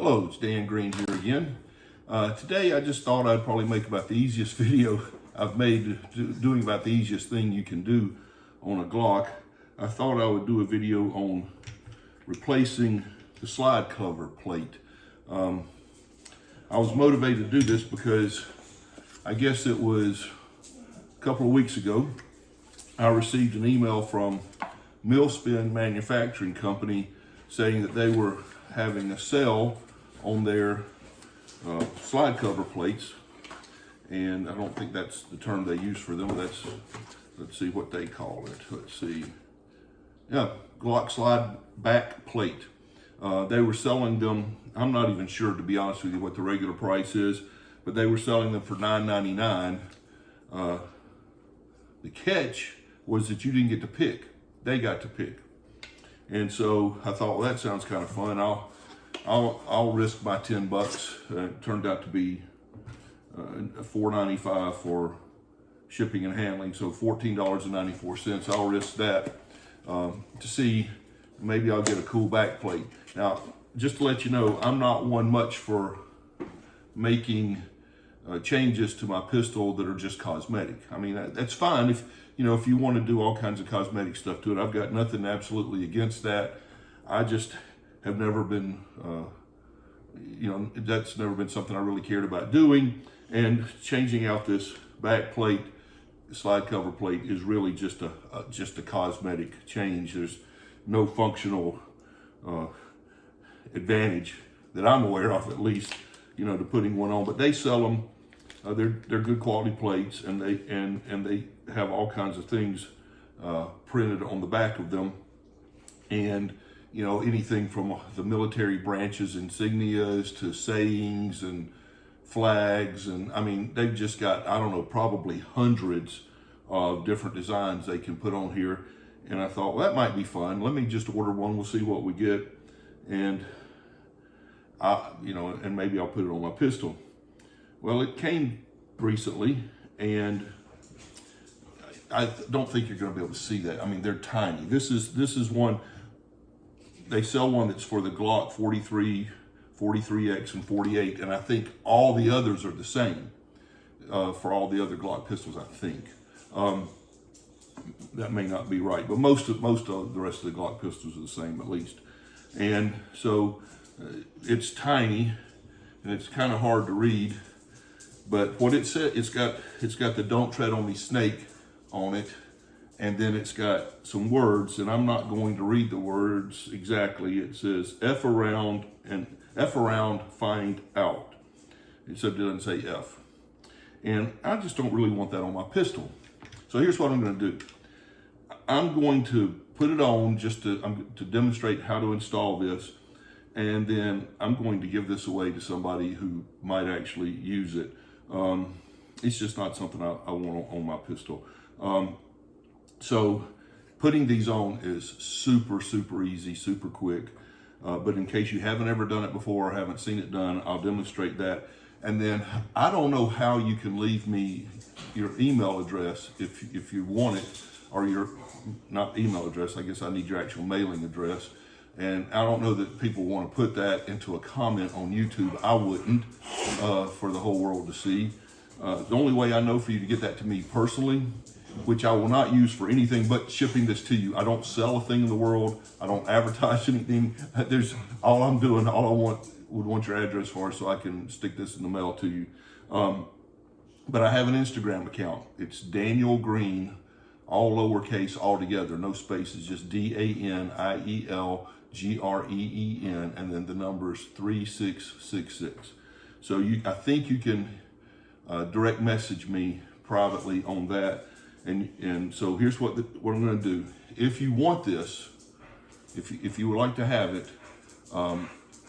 Hello, it's Dan Green here again. Today I just thought I'd probably make about the easiest video I've made doing about the easiest thing you can do on a Glock. I thought I would do a video on replacing the slide cover plate. I was motivated to do this because I guess it was a couple of weeks ago I received an email from Millspin Manufacturing Company saying that they were having a sale on their slide cover plates, and I don't think that's the term they use for them. Let's see what they call it. Let's see. Yeah, Glock slide back plate. They were selling them, I'm not even sure, to be honest with you, what the regular price is, but they were selling them for $9.99. The catch was that you didn't get to pick. They got to pick. And so I thought, well, that sounds kind of fun. I'll risk my $10. It turned out to be $4.95 for shipping and handling, so $14.94. I'll risk that to see maybe I'll get a cool back plate. Now, just to let you know, I'm not one much for making changes to my pistol that are just cosmetic. I mean, that's fine if you want to do all kinds of cosmetic stuff to it. I've got nothing absolutely against that. I just have never been, that's never been something I really cared about doing. And changing out this back plate, slide cover plate, is really just a cosmetic change. There's no functional advantage that I'm aware of, at least, to putting one on. But they sell them. They're good quality plates, and they have all kinds of things printed on the back of them, and anything from the military branches, insignias, to sayings and flags, and I mean, they've just got, I don't know, probably hundreds of different designs they can put on here. And I thought, well, that might be fun. Let me just order one. We'll see what we get, and and maybe I'll put it on my pistol. Well, it came recently, and I don't think you're going to be able to see that. I mean, they're tiny. This is one. They sell one that's for the Glock 43, 43X, and 48, and I think all the others are the same for all the other Glock pistols. I think that may not be right, but most of the rest of the Glock pistols are the same, at least. And so it's tiny, and it's kind of hard to read. But what it said, it's got the "Don't Tread on Me, Snake" on it, and then it's got some words, and I'm not going to read the words exactly. It says F around, find out. Except it doesn't say F. And I just don't really want that on my pistol. So here's what I'm going to do. I'm going to put it on just to demonstrate how to install this, and then I'm going to give this away to somebody who might actually use it. It's just not something I want on my pistol. So putting these on is super, super easy, super quick. But in case you haven't ever done it before or haven't seen it done, I'll demonstrate that. And then I don't know how you can leave me your email address if you want it, or your, not email address, I guess I need your actual mailing address. And I don't know that people want to put that into a comment on YouTube. I wouldn't, for the whole world to see. The only way I know for you to get that to me personally, which I will not use for anything but shipping this to you. I don't sell a thing in the world. I don't advertise anything. All I would want your address for, so I can stick this in the mail to you. But I have an Instagram account. It's Daniel Green, all lowercase, all together, no spaces, just DanielGreen, and then the numbers 3666. So I think you can direct message me privately on that. And so here's what I'm going to do. If you want this, if you would like to have it,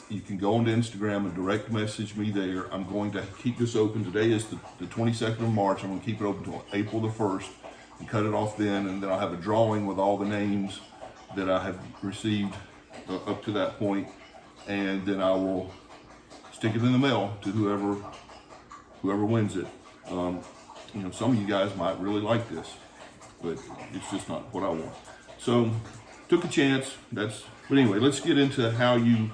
you can go onto Instagram and direct message me there. I'm going to keep this open. Today is the 22nd of March. I'm going to keep it open until April the 1st and cut it off then. And then I'll have a drawing with all the names that I have received up to that point. And then I will stick it in the mail to whoever wins it. Some of you guys might really like this, but it's just not what I want. So took a chance. But anyway, let's get into how you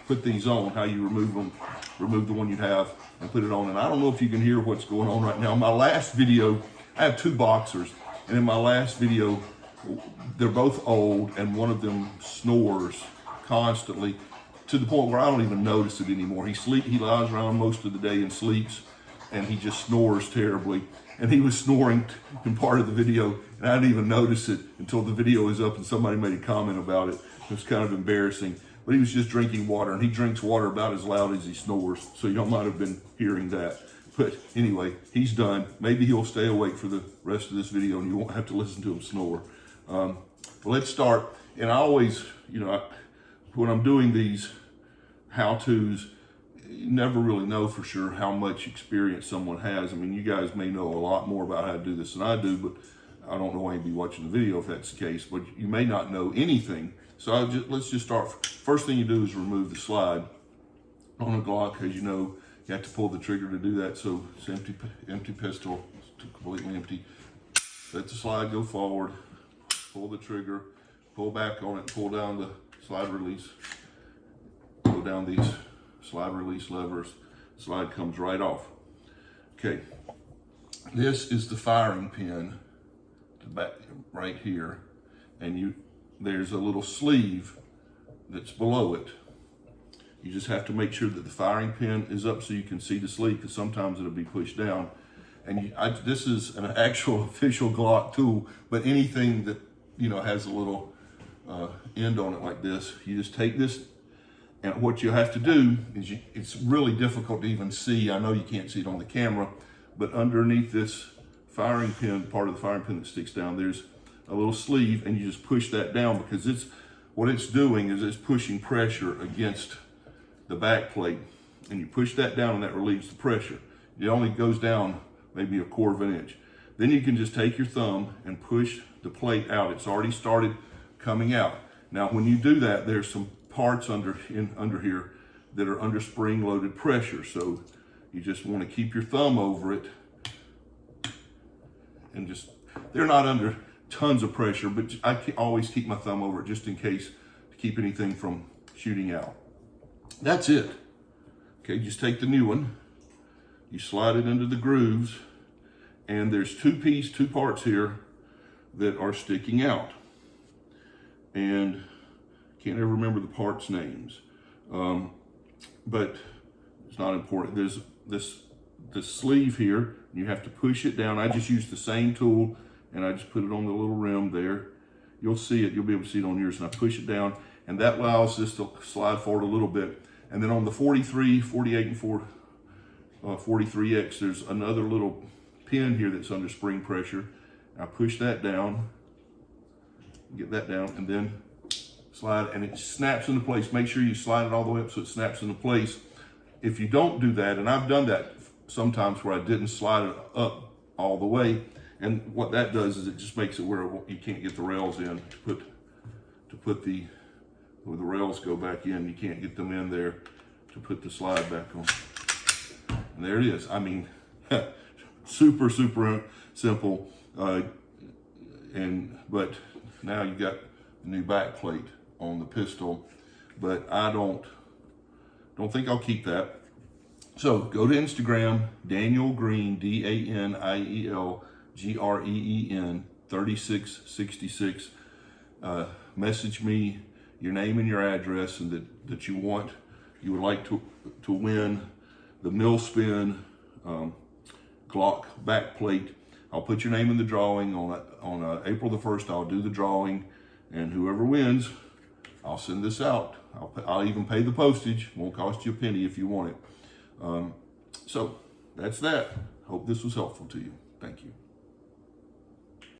put these on, how you remove them, remove the one you have and put it on. And I don't know if you can hear what's going on right now. My last video, I have 2 boxers, and in my last video, they're both old, and one of them snores constantly to the point where I don't even notice it anymore. He lies around most of the day and sleeps, and he just snores terribly. And he was snoring in part of the video, and I didn't even notice it until the video was up and somebody made a comment about it. It was kind of embarrassing. But he was just drinking water, and he drinks water about as loud as he snores. So you might have been hearing that. But anyway, he's done. Maybe he'll stay awake for the rest of this video, and you won't have to listen to him snore. Well, let's start. And I always, when I'm doing these how-tos, you never really know for sure how much experience someone has. I mean, you guys may know a lot more about how to do this than I do, but I don't know why you'd be watching the video if that's the case, but you may not know anything. So let's just start. First thing you do is remove the slide on a Glock. As you know, you have to pull the trigger to do that. So it's empty pistol, it's completely empty. Let the slide go forward, pull the trigger, pull back on it, pull down the slide release, go down these slide release levers, slide comes right off. Okay, this is the firing pin, the back right here, and there's a little sleeve that's below it. You just have to make sure that the firing pin is up so you can see the sleeve, because sometimes it'll be pushed down. And this is an actual official Glock tool, but anything that has a little end on it like this, you just take this, and what you have to do is it's really difficult to even see. I know you can't see it on the camera, but underneath this firing pin, part of the firing pin that sticks down, there's a little sleeve, and you just push that down, because what it's doing is it's pushing pressure against the back plate, and you push that down and that relieves the pressure. It only goes down maybe 1/4 of an inch. Then you can just take your thumb and push the plate out. It's already started coming out. Now when you do that, there's some parts under here that are under spring loaded pressure. So you just want to keep your thumb over it, and they're not under tons of pressure, but I always keep my thumb over it just in case, to keep anything from shooting out. That's it. Okay, just take the new one, you slide it into the grooves, and there's two parts here that are sticking out. And can't ever remember the parts names, but it's not important. There's this sleeve here, and you have to push it down. I just use the same tool, and I just put it on the little rim there. You'll see it, you'll be able to see it on yours, and I push it down, and that allows this to slide forward a little bit. And then on the 43, 48, and 43X, there's another little pin here that's under spring pressure. I push that down, get that down, and then slide, and it snaps into place. Make sure you slide it all the way up so it snaps into place. If you don't do that, and I've done that sometimes where I didn't slide it up all the way, and what that does is it just makes it where you can't get the rails in to put the, where the rails go back in, you can't get them in there to put the slide back on. And there it is. I mean, super simple. But now you got the new back plate on the pistol, but I don't think I'll keep that. So go to Instagram, Daniel Green, DANIEL GREEN 3666. Message me your name and your address, and that you would like to win the Millspin Glock back plate. I'll put your name in the drawing on April the 1st. I'll do the drawing, and whoever wins, I'll send this out. I'll even pay the postage. Won't cost you a penny if you want it. So that's that. Hope this was helpful to you. Thank you.